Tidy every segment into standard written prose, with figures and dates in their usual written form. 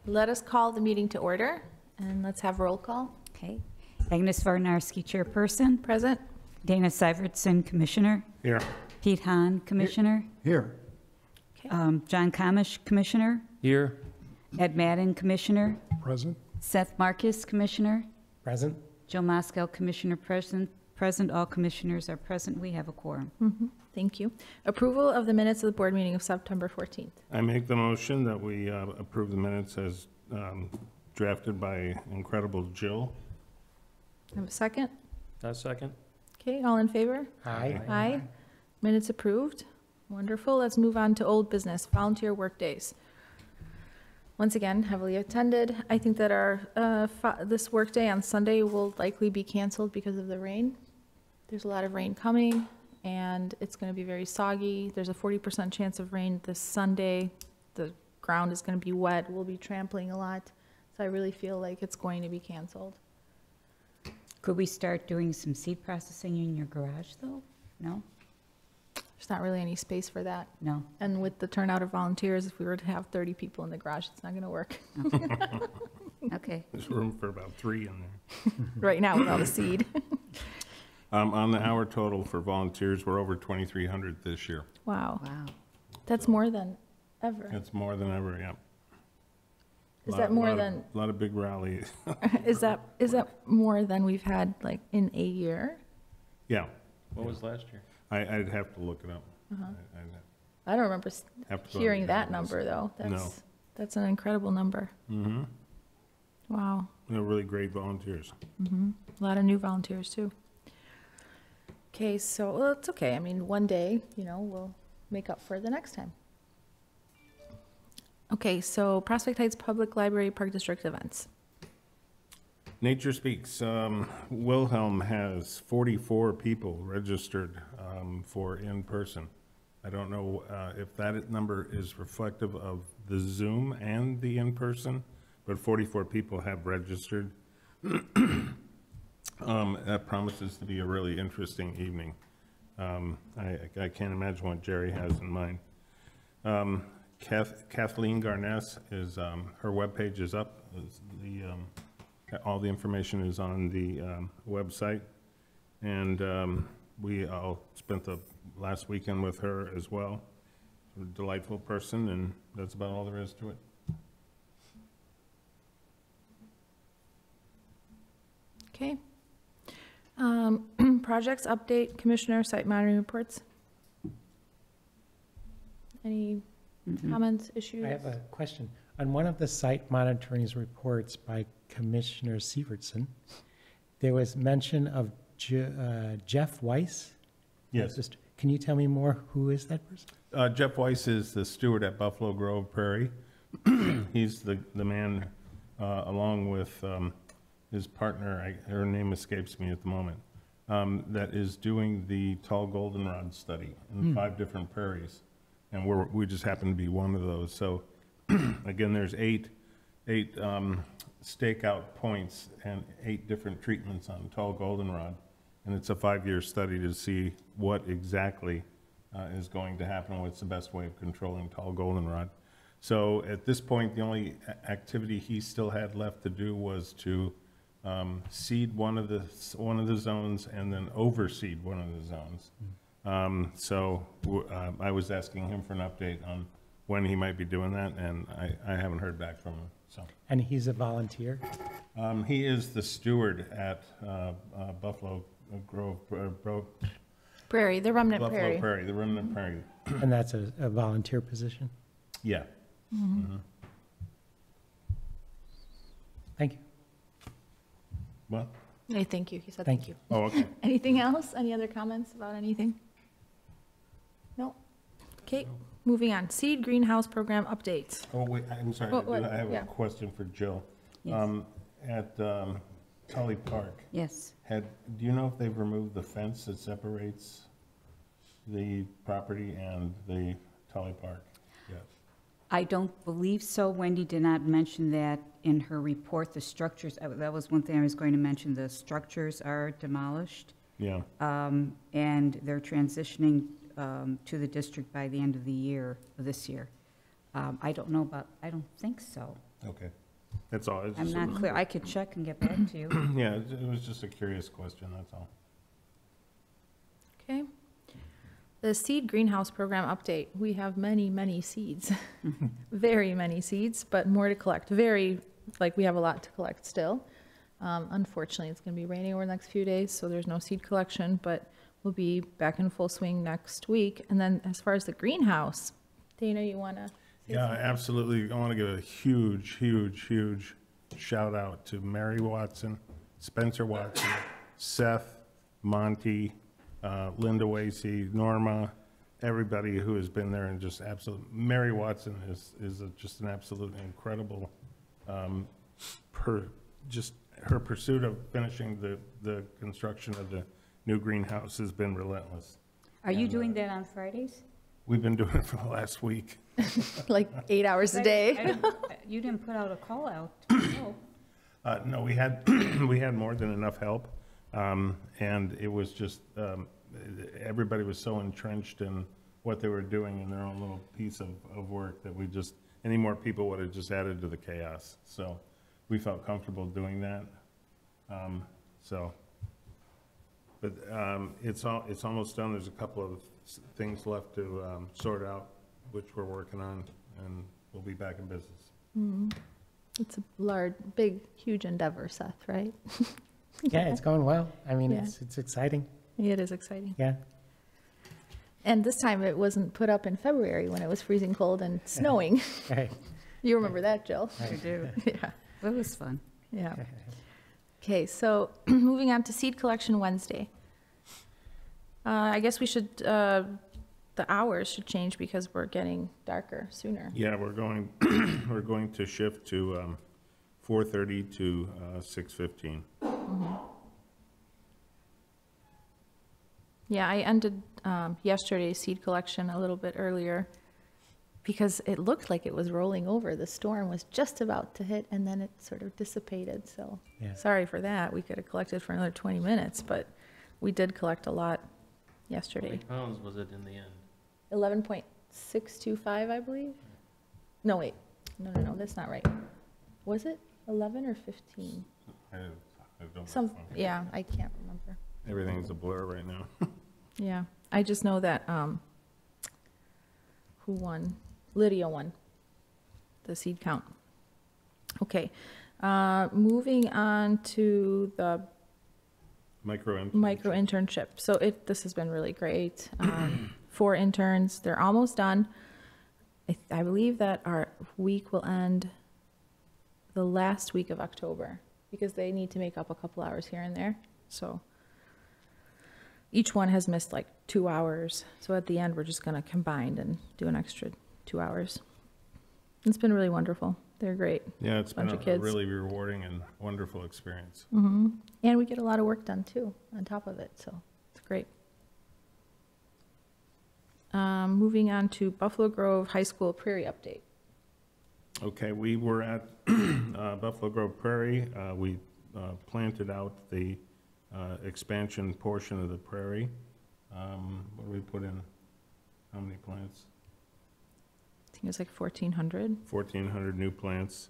Let us call the meeting to order, and let's have roll call. Okay. Agnes Varnarski, Chairperson. Present. Dana Syvertson, Commissioner. Here. Pete Hahn, Commissioner. Here. Okay. John Kamish, Commissioner. Here. Ed Madden, Commissioner. Present. Seth Marcus, Commissioner. Present. Joe Moskow, Commissioner, present. Present. All commissioners are present. We have a quorum. Thank you. Approval of the minutes of the board meeting of September 14th. I make the motion that we approve the minutes as drafted by incredible Jill. Have a second? A second. Okay, all in favor? Aye. Aye. Minutes approved. Wonderful. Let's move on to old business, volunteer work days. Once again, heavily attended. I think that our, this work day on Sunday will likely be canceled because of the rain. There's a lot of rain coming, and it's going to be very soggy. There's a 40% chance of rain this Sunday. The ground is going to be wet. We'll be trampling a lot. So I really feel like it's going to be canceled. Could we start doing some seed processing in your garage, though? No? There's not really any space for that. No. And with the turnout of volunteers, if we were to have 30 people in the garage, it's not going to work Okay. There's room for about 3 in there. right now with all the seed. On the hour total for volunteers, we're over 2,300 this year. Wow. Wow. That's more than ever. It's more than ever, yeah. Is that more than, A lot of big rallies. is that more than we've had like in a year? Yeah, What was last year? I'd have to look it up. I don't remember Have to go hearing to that the number though. No. That's an incredible number. Mm-hmm. Wow. They're really great volunteers. A lot of new volunteers too. Okay, so, well, it's okay. I mean, one day, we'll make up for it the next time. Okay, so Prospect Heights Public Library Park District events. Nature Speaks, Wilhelm has 44 people registered for in-person. I don't know if that number is reflective of the Zoom and the in-person, but 44 people have registered. That promises to be a really interesting evening. I can't imagine what Jerry has in mind. Kathleen Garness is, her webpage is up. All the information is on the website. And we all spent the last weekend with her as well. A delightful person, and that's about all there is to it. Okay. Projects update, Commissioner, site monitoring reports. Any comments, issues? I have a question. On one of the site monitoring reports by Commissioner Sievertson, there was mention of Jeff Weiss. Yes. Can you tell me more? Who is that person? Jeff Weiss is the steward at Buffalo Grove Prairie. He's the man, along with his partner, her name escapes me at the moment, that is doing the tall goldenrod study in 5 different prairies. And we just happen to be one of those. So again, there's eight stakeout points and 8 different treatments on tall goldenrod. And it's a 5-year study to see what exactly is going to happen, what's the best way of controlling tall goldenrod. So at this point, the only activity he still had left to do was to seed one of the zones and then overseed one of the zones. I was asking him for an update on when he might be doing that, and I haven't heard back from him. So. And he's a volunteer? He is the steward at Buffalo Grove Prairie, the Remnant Buffalo Prairie. Prairie, the Remnant Prairie. And that's a volunteer position? Yeah. Thank you. What? I thank you. He said Thank thank you. Oh, okay. Anything else? Any other comments about anything? No? Okay, moving on. Seed greenhouse program updates. Oh, wait, I'm sorry. What- what? I have Yeah. a question for Jill. Yes. At Tully Park, Yes. do you know if they've removed the fence that separates the property and the Tully Park? Yes. I don't believe so. Wendy did not mention that in her report. The structures, that was one thing I was going to mention. The structures are demolished, Yeah. and they're transitioning to the district by the end of the year, this year. I don't think so. Okay, that's all. It's I'm just- not clear. I could check and get back to you. Yeah, it was just a curious question, that's all. Okay. The seed greenhouse program update. We have many, many seeds. Very many seeds, but more to collect. We have a lot to collect still. Unfortunately, it's going to be raining over the next few days, so there's no seed collection, but we'll be back in full swing next week. And then as far as the greenhouse, Dana, you want to? Yeah, absolutely. I want to give a huge, huge, huge shout out to Mary Watson, Spencer Watson, Seth, Monty, Linda Wasey, Norma, everybody who has been there and just Mary Watson is just an absolutely incredible, just her pursuit of finishing the construction of the new greenhouse has been relentless. Are you And, doing that on Fridays? We've been doing it for the last week. Like 8 hours a day. You didn't put out a call out. No. No, we had, we had more than enough help, and it was just, everybody was so entrenched in what they were doing in their own little piece of work that we just, any more people would have just added to the chaos. So we felt comfortable doing that. But it's almost done. There's a couple of things left to sort out, which we're working on, and we'll be back in business. It's a large, big, huge endeavor, Seth, right? Yeah, it's going well. I mean, Yeah. it's exciting. It is exciting. Yeah. And this time it wasn't put up in February when it was freezing cold and snowing. Right. You remember that, Jill? I do. Yeah, It was fun. yeah. Okay, so moving on to seed collection Wednesday. I guess we should, the hours should change because we're getting darker sooner. Yeah, we're going, we're going to shift to 4:30 to 6:15. Yeah, I ended yesterday's seed collection a little bit earlier because it looked like it was rolling over. The storm was just about to hit and then it sort of dissipated, so Yeah. sorry for that. We could have collected for another 20 minutes, but we did collect a lot How yesterday. many pounds was it in the end? 11.625, I believe? No, wait, no, that's not right. Was it 11 or 15? I don't Some, know. yeah, I can't remember. Everything's a blur right now. Yeah, I just know that, who won? Lydia won the seed count. Okay, moving on to the Micro internship. So this has been really great. 4 interns, they're almost done. I believe that our week will end the last week of October because they need to make up a couple hours here and there. So each one has missed like 2 hours. So at the end, we're just going to combine and do an extra 2 hours. It's been really wonderful. They're great. Yeah, it's been Bunch of a kids. really rewarding and wonderful experience. And we get a lot of work done too, on top of it, so it's great. Moving on to Buffalo Grove High School Prairie update. Okay, we were at Buffalo Grove Prairie. We planted out the expansion portion of the prairie. What did we put in? How many plants? I think it was like 1,400. 1,400 new plants.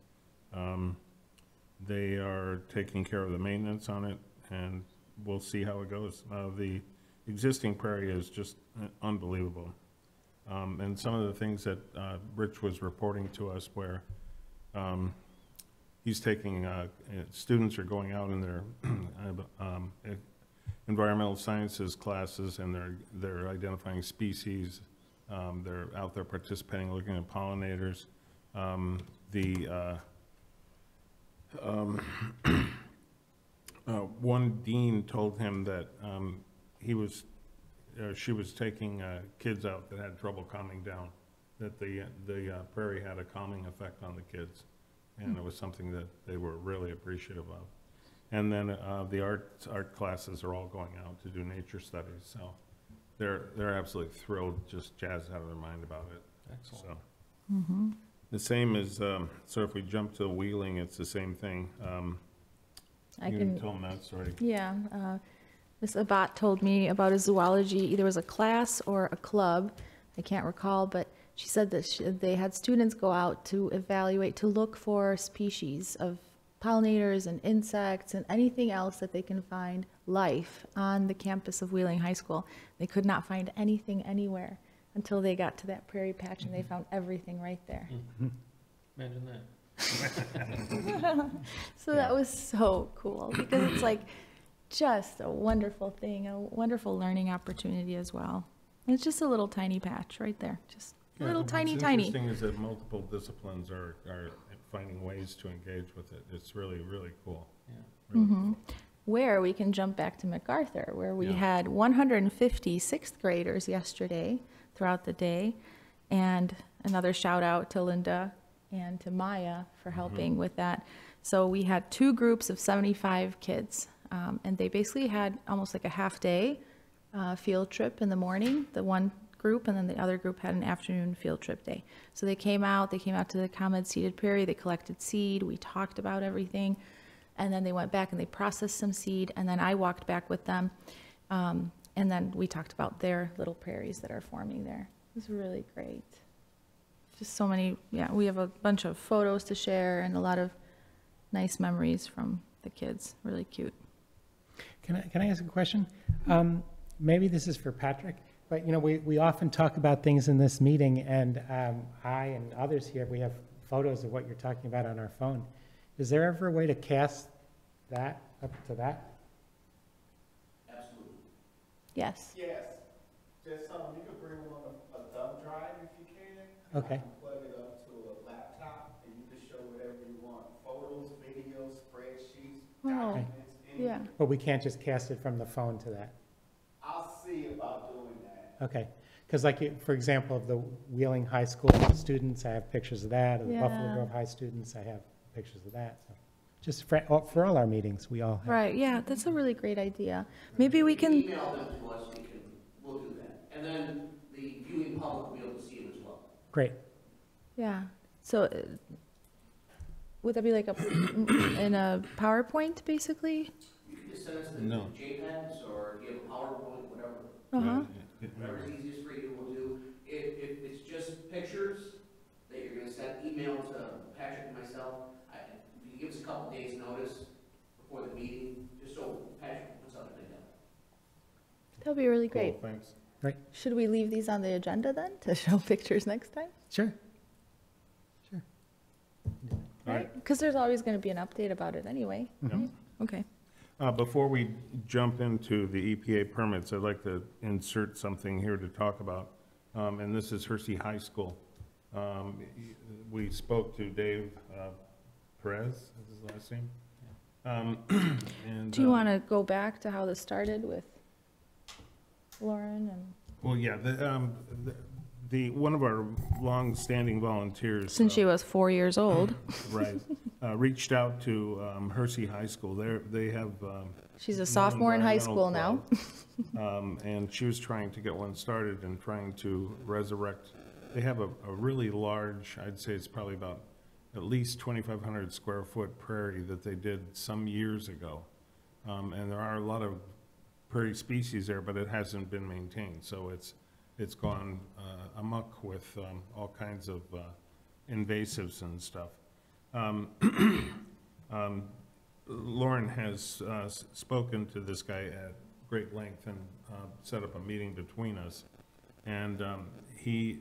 They are taking care of the maintenance on it, and we'll see how it goes. The existing prairie is just unbelievable. And some of the things that Rich was reporting to us where he's taking, students are going out in their environmental sciences classes, and they're identifying species. They're out there participating, looking at pollinators. One dean told him that she was taking kids out that had trouble calming down, that the prairie had a calming effect on the kids, and it was something that they were really appreciative of. And then the art classes are all going out to do nature studies, so they're absolutely thrilled, just jazzed out of their mind about it. Excellent. So the same as so if we jump to Wheeling, it's the same thing. I You can, told them that story. yeah, Ms. Abbott told me about a zoology, either was a class or a club, I can't recall, but she said that they had students go out to evaluate, to look for species of pollinators and insects and anything else that they can find life on the campus of Wheeling High School. They could not find anything anywhere until they got to that prairie patch and they found everything right there. Imagine that. So that was so cool because it's like just a wonderful thing, a wonderful learning opportunity as well. And it's just a little tiny patch right there, just Yeah, little what's tiny. interesting is that multiple disciplines are finding ways to engage with it. It's really, really cool. Yeah. Really Mhm. cool. Where we can jump back to MacArthur, where we Yeah. had 150 sixth graders yesterday throughout the day. And another shout out to Linda and to Maya for helping with that. So we had two groups of 75 kids, and they basically had almost like a half day field trip in the morning, the one group, and then the other group had an afternoon field trip day. So they came out to the ComEd seeded prairie, they collected seed, we talked about everything, and then they went back and they processed some seed, and then I walked back with them, and then we talked about their little prairies that are forming there. It was really great. Just so many, yeah, we have a bunch of photos to share and a lot of nice memories from the kids, really cute. Can I ask a question? Maybe this is for Patrick, but, you know, we often talk about things in this meeting, and I and others here, we have photos of what you're talking about on our phone. Is there ever a way to cast that up to that? Absolutely. Yes. Yes, just, you can bring along a thumb drive if you can. Okay. You can plug it up to a laptop, and you can show whatever you want, photos, videos, spreadsheets, Wow. documents, anything. Yeah. But we can't just cast it from the phone to that? I'll see about doing that. Okay, because like, for example, of the Wheeling High School students, I have pictures of that, of the Buffalo Yeah. Grove High students, I have pictures of that, so. Just for all our meetings, we all have. Right, yeah, that's a really great idea. Maybe we can, Email them to us, we'll do that. And then the viewing public will be able to see them as well. Great. yeah, so would that be like in a PowerPoint, basically? You can just send us the No. JPEGs, or if you have a PowerPoint, whatever. Uh-huh. Whatever's easiest for you, we'll do. If it's just pictures that you're gonna send, email to Patrick and myself, if you give us a couple days' notice before the meeting, just so Patrick can put something together. That'd be really Cool, great. thanks. Should we leave these on the agenda then, to show pictures next time? Sure. All Right? right. Because there's always going to be an update about it anyway. Yep. right? Okay. Before we jump into the EPA permits, I'd like to insert something here to talk about, and this is Hersey High School. We spoke to Dave Perez, is his last name? And, Do you want to go back to how this started with Lauren and, Well, yeah, one of our long-standing volunteers. since she was 4 years old, Right, reached out to Hersey High School. They have. she's a sophomore in high school now. now. And she was trying to get one started and trying to resurrect. They have a really large, I'd say it's probably about at least 2,500 square foot prairie that they did some years ago. And there are a lot of prairie species there, but it hasn't been maintained. So it's gone amok with all kinds of invasives and stuff. Lauren has spoken to this guy at great length and set up a meeting between us. And he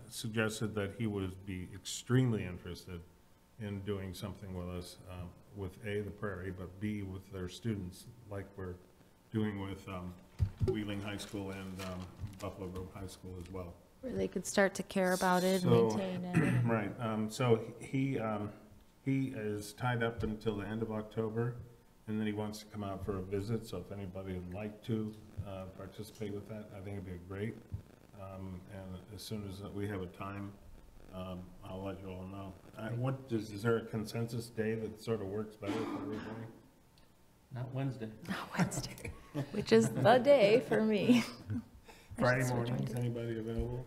suggested that he would be extremely interested in doing something with us, with A, the prairie, but B, with their students, like we're doing with Wheeling High School and Buffalo Grove High School as well. Where they could start to care about it and So- maintain it. Right, so he is tied up until the end of October, and then he wants to come out for a visit, so if anybody would like to participate with that, I think it'd be great. And as soon as we have a time, I'll let you all know. Is there a consensus day that sort of works better for everybody? Not Wednesday. Wednesday, which is the day for me. Friday switch my mornings, day. anybody available?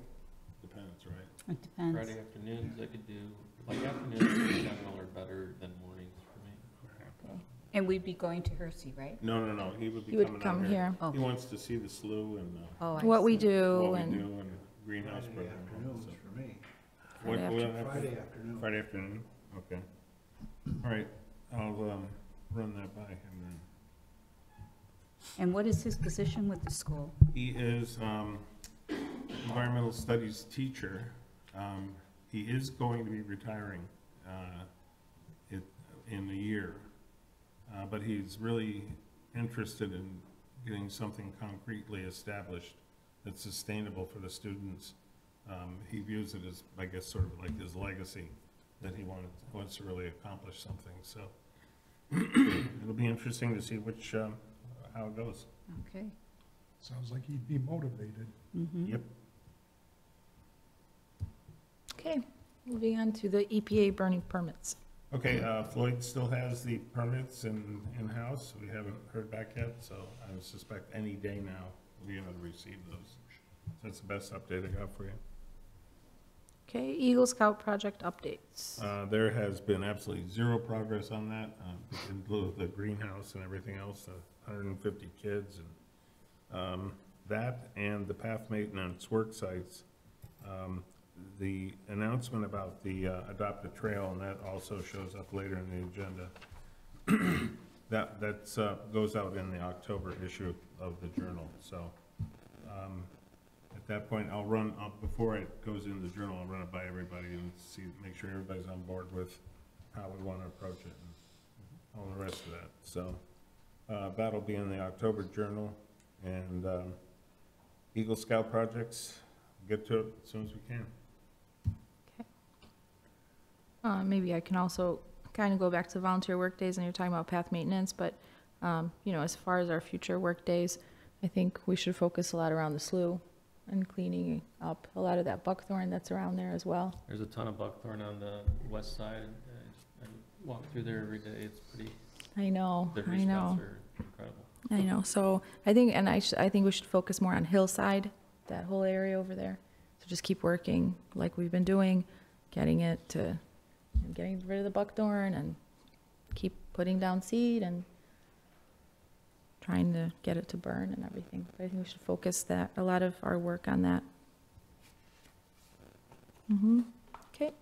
Depends, right? It depends. Friday afternoons, I could do, like afternoons in general are better than mornings for me. And we'd be going to Hersey, right? No, he would be You coming would out come here. Oh. He wants to see the slough and Oh, I What we see. do what we and, do and greenhouse Friday program. afternoons so- for me. What- Friday what after- after- Friday afternoon. Friday afternoon, okay. All right, I'll run that by him then. And what is his position with the school? He is environmental studies teacher. He is going to be retiring in a year, but he's really interested in getting something concretely established that's sustainable for the students. He views it as, I guess, sort of like his legacy, that he wants to really accomplish something, so it'll be interesting to see how it goes. Okay. Sounds like he'd be motivated. Mhm. Yep. Okay, moving on to the EPA burning permits. Okay, Floyd still has the permits in-house. We haven't heard back yet, so I suspect any day now we'll be able to receive those. That's the best update I got for you. Okay, Eagle Scout project updates. There has been absolutely zero progress on that, in lieu of the greenhouse and everything else, 150 kids, and that and the path maintenance work sites. The announcement about the Adopt a Trail, and that also shows up later in the agenda. That goes out in the October issue of the Journal, so at that point, before it goes in the Journal, I'll run it by everybody and make sure everybody's on board with how we want to approach it and all the rest of that. So that'll be in the October Journal, and Eagle Scout projects, get to it as soon as we can. Maybe I can also kind of go back to volunteer work days, and you're talking about path maintenance, but, you know, as far as our future work days, I think we should focus a lot around the slough and cleaning up a lot of that buckthorn that's around there as well. There's a ton of buckthorn on the west side. I walk through there every day. It's pretty, I know, the I response know, are incredible. I know. So I think, and I think we should focus more on hillside, that whole area over there. So just keep working like we've been doing, getting rid of the buckthorn and keep putting down seed and trying to get it to burn and everything. But I think we should focus a lot of our work on that. Okay.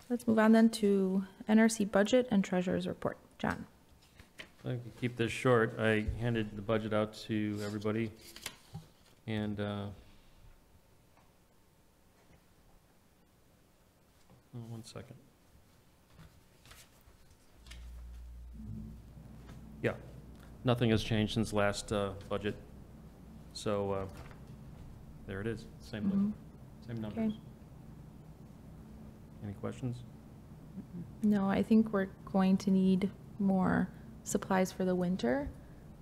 Let's move on then to NRC budget and treasurer's report. John. I can keep this short. I handed the budget out to everybody, and one second. Yeah, nothing has changed since last budget, so there it is, same numbers. Okay. Any questions? No, I think we're going to need more supplies for the winter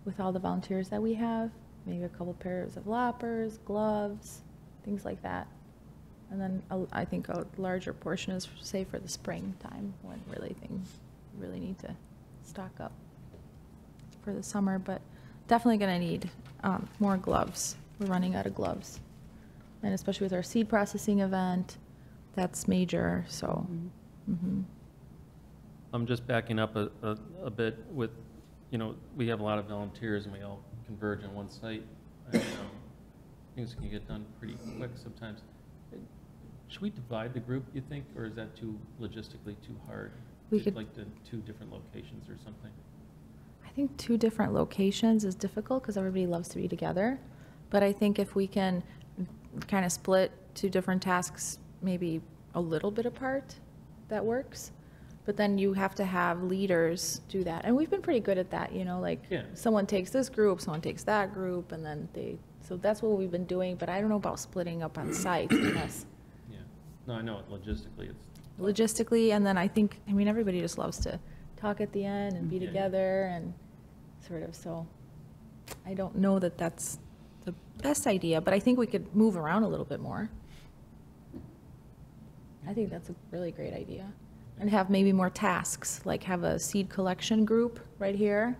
with all the volunteers that we have. Maybe a couple pairs of loppers, gloves, things like that. And then I think a larger portion is, say, for the springtime when things really need to stock up for the summer. But definitely going to need more gloves. We're running out of gloves. And especially with our seed processing event, that's major, so. I'm just backing up a bit with, we have a lot of volunteers and we all converge on one site. And, things can get done pretty quick sometimes. Should we divide the group, you think, or is that logistically too hard? We could- Like the 2 different locations or something? I think 2 different locations is difficult because everybody loves to be together. But I think if we can kind of split 2 different tasks, maybe a little bit apart, that works. But then you have to have leaders do that. And we've been pretty good at that, Yeah. someone takes this group, someone takes that group, and then so that's what we've been doing. But I don't know about splitting up on site unless Yeah. No, I know, logistically, it's, logistically, and then I think, everybody just loves to talk at the end and be Yeah. together and sort of, so I don't know that that's the best idea, but I think we could move around a little bit more. I think that's a really great idea. And have maybe more tasks, like have a seed collection group right here,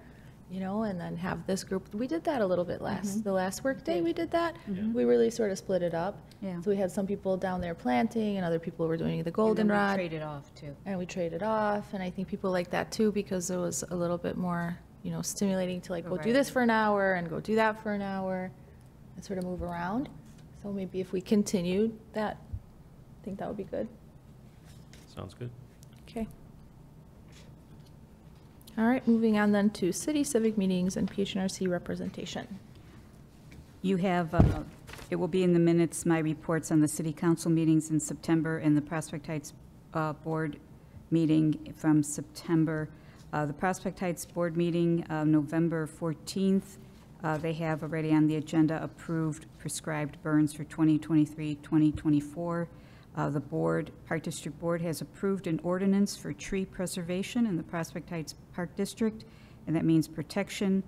and then have this group. We did that a little bit the last work day we did that. We really sort of split it up. Yeah. So we had some people down there planting and other people were doing the And then goldenrod. we traded off, too. And we traded off, and I think people like that too, because it was a little bit more, stimulating to go do Right. this for an hour and go do that for an hour and sort of move around. So maybe if we continued that, I think that would be good. Sounds good. Okay. All right, moving on then to city civic meetings and PHNRC representation. You have, it will be in the minutes, my reports on the city council meetings in September and the Prospect Heights Board meeting from September. The Prospect Heights Board meeting, November 14th, they have already on the agenda approved prescribed burns for 2023-2024. The board, Park District Board, has approved an ordinance for tree preservation in the Prospect Heights Park District, and that means protection,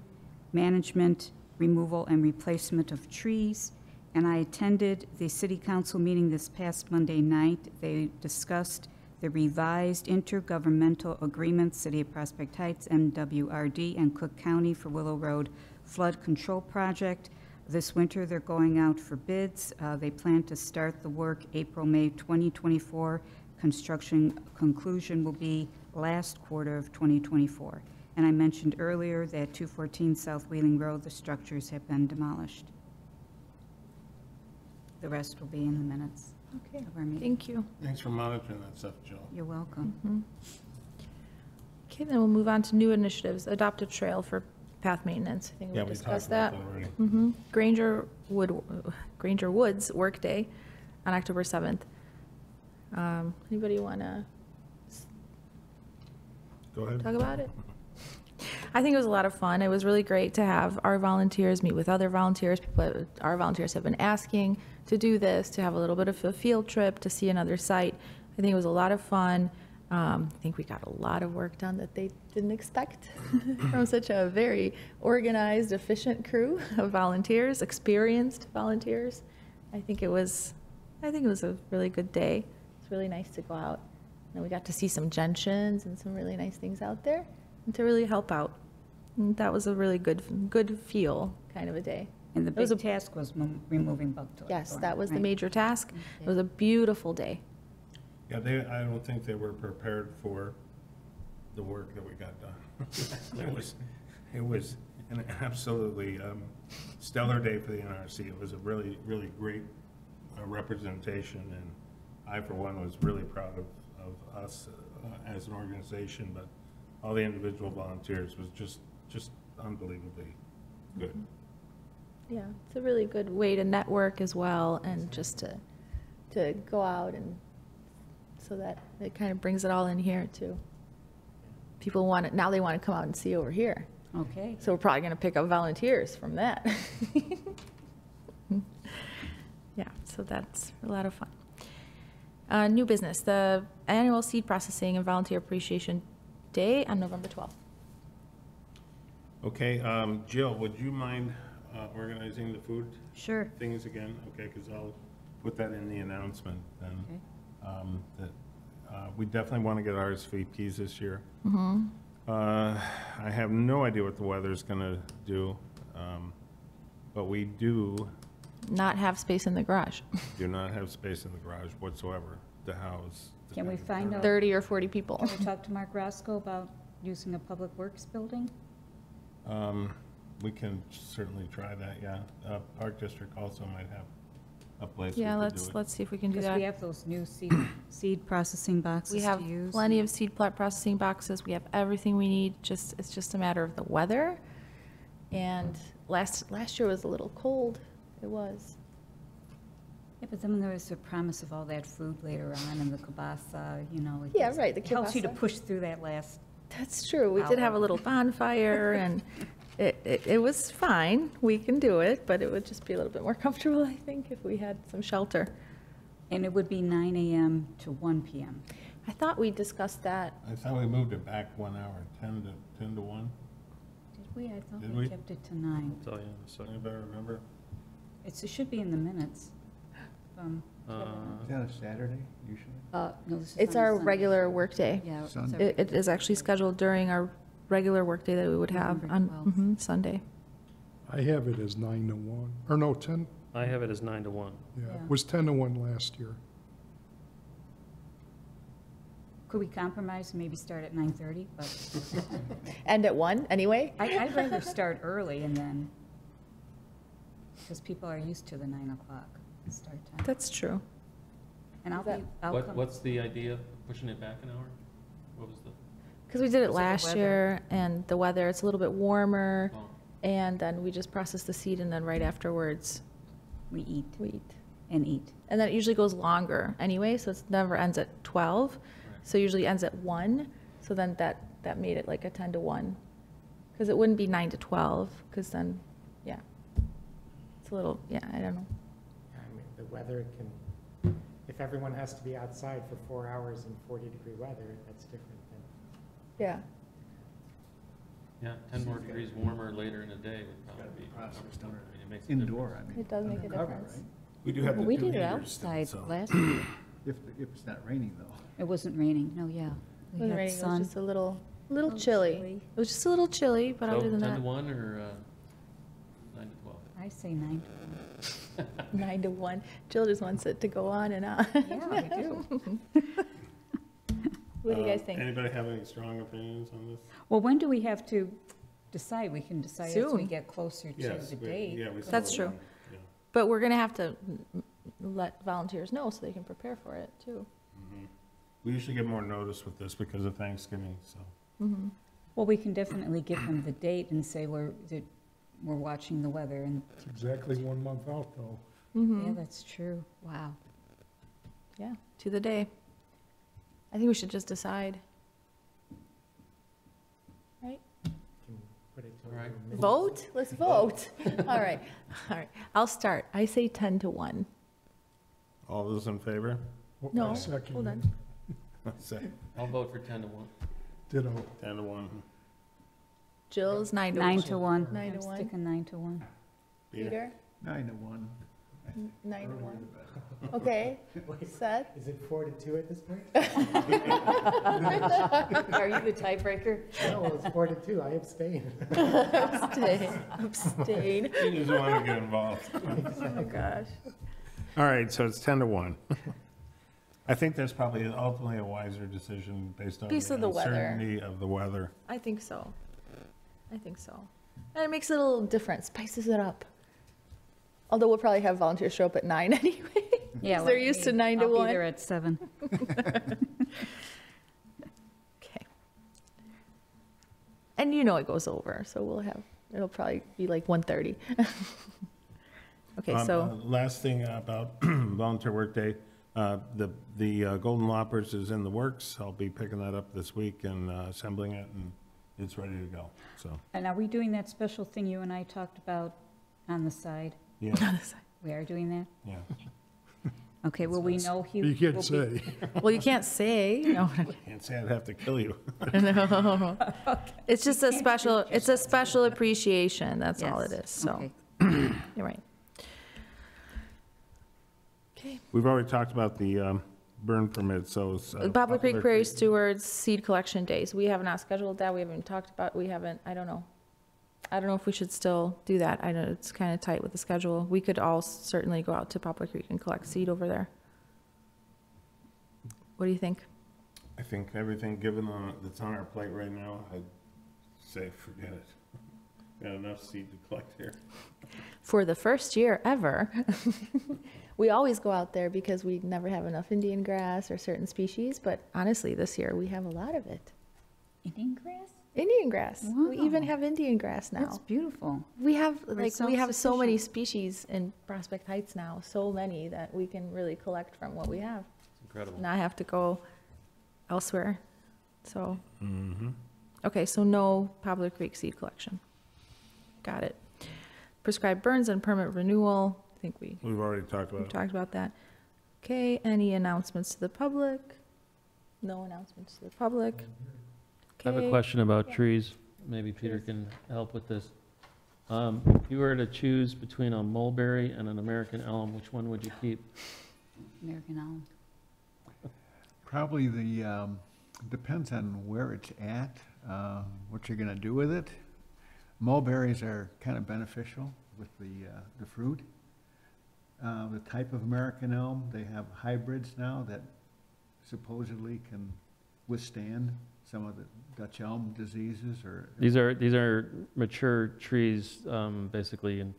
management, removal, and replacement of trees. And I attended the city council meeting this past Monday night. They discussed the revised intergovernmental agreement, City of Prospect Heights, MWRD, and Cook County for Willow Road Flood Control Project. This winter, they're going out for bids. They plan to start the work April, May 2024. Construction conclusion will be last quarter of 2024. And I mentioned earlier that 214 South Wheeling Road, the structures have been demolished. The rest will be in the minutes Okay, of our meeting. thank you. Thanks for monitoring that stuff, Jill. You're welcome. Okay, then we'll move on to new initiatives, adopt a trail for path maintenance. I think we Yeah, we talked discussed about that. that already. Granger Woods Workday on October 7th. Anybody want to Go ahead. talk about it? I think it was a lot of fun. It was really great to have our volunteers meet with other volunteers, but our volunteers have been asking to do this, to have a little bit of a field trip, to see another site. I think it was a lot of fun. I think we got a lot of work done that they didn't expect from such a very organized, efficient crew of volunteers, experienced volunteers. I think it was a really good day. It's really nice to go out. And we got to see some gentians and some really nice things out there and to really help out. And that was a really good feel kind of a day. And the It was big task was removing bug thorn. Yes, that was the right? major task. It was a beautiful day. Yeah, I don't think they were prepared for the work that we got done. It was an absolutely stellar day for the NRC. It was a really, really great representation, and I, for one, was really proud of us as an organization, but all the individual volunteers was just unbelievably good. Yeah, it's a really good way to network as well, and just to go out, and so that it kind of brings it all in here too. People want it, now they want to come out and see over here. Okay. So we're probably going to pick up volunteers from that. Yeah, so that's a lot of fun. New business, the annual seed processing and volunteer appreciation day on November 12th. Okay, Jill, would you mind organizing the food Sure. things again? Okay, because I'll put that in the announcement then. Okay. We definitely want to get RSVPs this year. I have no idea what the weather's going to do, but we do Not have space in the garage. not have space in the garage whatsoever to house. the Can we kind of find turnout. out? 30 or 40 people. Can we talk to Mark Roscoe about using a public works building? We can certainly try that, yeah. Park District also might have a place we Yeah, could do it. let's see if we can do Because we that. have those new seed processing boxes We to have use. plenty of seed plot processing boxes. We have everything we need. It's just a matter of the weather. And last year was a little cold. It was. Yeah, but then there was the promise of all that food later on and the kielbasa, you know. it Yeah, just right, the helps you to kielbasa. push through that last. That's true. We did have a little bonfire, and it was fine. We can do it, but it would just be a little bit more comfortable, I think, if we had some shelter. And it would be 9 a.m. to 1 p.m. I thought we discussed that. I thought we moved it back 1 hour, 10 to 1. Did we? I thought Did we we? kept it to 9. I'll tell you in a second. Anybody remember? It should be in the minutes. Is that a Saturday usually? No, this is It's on a our Sunday. regular workday. Yeah. it's Sunday. our- It is actually scheduled during our regular workday that we would have November on 12th. Sunday. I have it as 9 to 1, or no, 10, I have it as 9 to 1. yeah, Yeah. it was 10 to 1 last year. Could we compromise and maybe start at 9:30? But End at 1, anyway? I'd rather start early and then, because people are used to the 9 o'clock. start time. That's true. And I'll Is that- be, I'll come. What's the idea of pushing it back an hour? What was the, Because we did it Because of the last weather. year, and the weather, it's a little bit warmer, oh, and then we just process the seed, and then right afterwards, We eat we eat. and eat. And then it usually goes longer anyway, so it never ends at 12. right. So usually ends at 1, so then that made it like a 10 to 1. Because it wouldn't be 9 to 12, because then, yeah. It's a little, yeah, I don't know. I mean, the weather can, if everyone has to be outside for 4 hours in 40-degree weather, that's different than. Yeah. Yeah, 10 more degrees warmer later in the day would probably be. Process I mean, it makes a Indoor, difference. I mean. It does make a undercover, difference. right? We do have the We two did it heaters still, outside so. last year. If it's not raining, though. It wasn't raining, no, yeah. It We wasn't had raining, it was sun. just a little Little chilly. chilly. It was just a little chilly, but So other than 10 to that, 1 or 9 to 12? I say 9 to 9 to 1. Jill just wants it to go on and on. 1. Yeah, I do. What do you guys think? Anybody have any strong opinions on this? Well, when do we have to decide? We can decide as we Soon. get closer to Yes, the we- date. yeah, we still That's have true. one, yeah. But we're gonna have to let volunteers know so they can prepare for it too. Mhm. We usually get more notice with this because of Thanksgiving, so. Mm-hmm. Well, we can definitely give them the date and say we're watching the weather, and, It's exactly 1 month out, though. Mm-hmm. yeah, that's true. Wow. Yeah, to the day. I think we should just decide. Right? Can put it to All right. a minute. Vote? Let's vote. All right, all right. I'll start. I say 10 to 1. All those in favor? Well, I No, second hold it. on. Say I'll vote for 10 to 1. Ditto. 10 to 1. Jill's 9 to 1. 9 to 1. 9 to I'm 1. sticking 9 to 1. Peter? 9 to 1. 9 to 1. Okay. Seth? Is it 4 to 2 at this point? Are you the tiebreaker? No, well, it's 4 to 2. I abstain. Abstain. Abstain. You just want to get involved. Oh, gosh. All right, so it's 10 to 1. I think that's probably ultimately a wiser decision based on Based the on the weather. uncertainty of the weather. I think so. I think so. And it makes it a little different, spices it up. Although we'll probably have volunteers show up at 9 anyway. Yeah. 'cause they're like used to me. 9 to I'll 1. be there at 7. Okay. And you know it goes over, so it'll probably be like 1:30. Okay, so, Last thing about volunteer workday, the Golden Loppers is in the works. I'll be picking that up this week and assembling it, and it's ready to go, so, And are we doing that special thing you and I talked about on the side? yeah, We are doing that? yeah. Okay, will we know he? You will can't be- say. well, you can't say, no. Can't say I'd have to kill you. No. It's just a special, it's a special appreciation, that's all it Yes, is, so, okay. you're right. Okay. We've already talked about the burn permit, so. it's, Poplar Creek Prairie Stewards Seed Collection Days, we have not scheduled that, we haven't talked about, I don't know. I don't know if we should still do that, I know it's kind of tight with the schedule. We could all certainly go out to Poplar Creek and collect seed over there. What do you think? I think everything given that's on our plate right now, I'd say forget it. Got enough seed to collect here. For the first year ever, we always go out there because we never have enough Indian grass or certain species, but honestly, this year we have a lot of it. Indian grass? Indian grass. We even Wow. have Indian grass That's now. beautiful. We have, We're we have so many self-sufficient. species in Prospect Heights now, so many that we can really collect from what we have, It's incredible. not have to go elsewhere. So, Mm-hmm. okay, so no Poplar Creek seed collection. Got it. Prescribed burns and permit renewal, I think we We've already talked we about it. talked about that. Okay, any announcements to the public? No announcements to the public. I have a Okay. question about Yeah. trees. Maybe Peter Trees. can help with this. If you were to choose between a mulberry and an American elm, which one would you keep? American elm. Probably depends on where it's at, what you're gonna do with it. Mulberries are kind of beneficial with the fruit. The type of American elm, they have hybrids now that supposedly can withstand some of the Dutch elm diseases or. These are mature trees, basically, and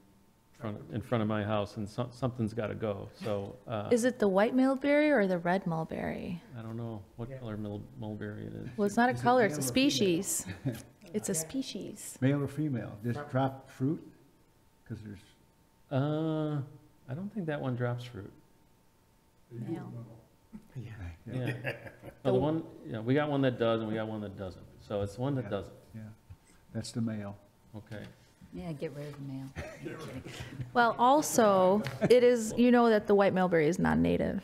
in front of my house, and something's got to go, so, Is it the white mulberry or the red mulberry? I don't know what color mulberry it is. Well, it's not a Is it color, it's a male or female? species. It's a species. Male or female? Just drop fruit? Because there's, I don't think that one drops fruit. Male. Yeah. No, the one, we got one that does, and we got one that doesn't, so it's the one that Yeah. doesn't, yeah, that's the male. okay. Yeah, get rid of the male. Well, also, it is, you know that the white mulberry is non-native.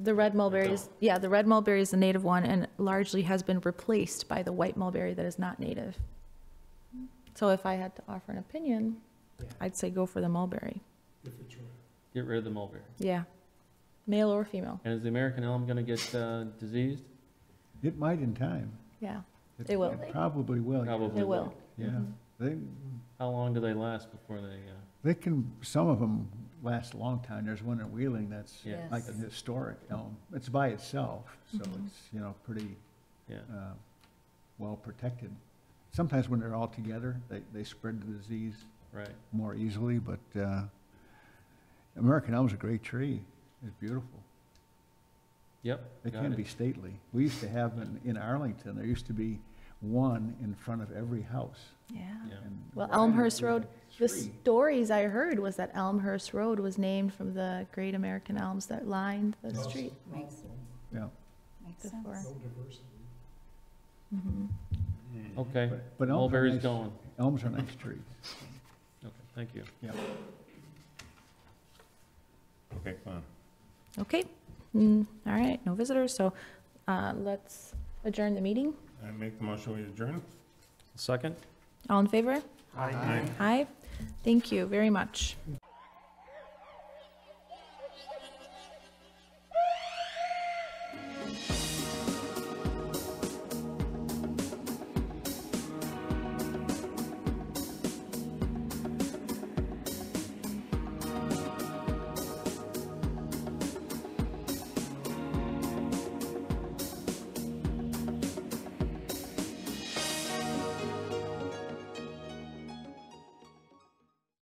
The red mulberry is, yeah, the red mulberry is the native one and largely has been replaced by the white mulberry that is not native. So if I had to offer an opinion, I'd say go for the mulberry. If it's right. Get rid of the mulberry. Yeah, male or female, And is the American elm gonna get diseased? It might in time. yeah. It will. It probably will. Probably It will. Yeah, Mhm. they, How long do they last before they, they can, some of them last a long time. There's one in Wheeling that's Yeah. like an historic elm. It's by itself, so Mhm. it's, pretty, yeah, well protected. Sometimes when they're all together, they spread the disease right. more easily, but, American elm's a great tree. It's beautiful. Yep. They got can it. be stately. We used to have in Arlington, there used to be one in front of every house. Yeah. Yeah. and Well, Elmhurst we had Road, the three. stories I heard was that Elmhurst Road was named from the great American elms that lined the street Makes, Yeah, makes before. sense. No diversity. Mhm. Okay, but elms are mulberry's nice- going. Elms are nice trees. Okay, thank you. Yeah. Okay, fine. Okay, all right, no visitors, so let's adjourn the meeting. I make the motion, we adjourn? Second? All in favor? Aye. Aye. Thank you very much.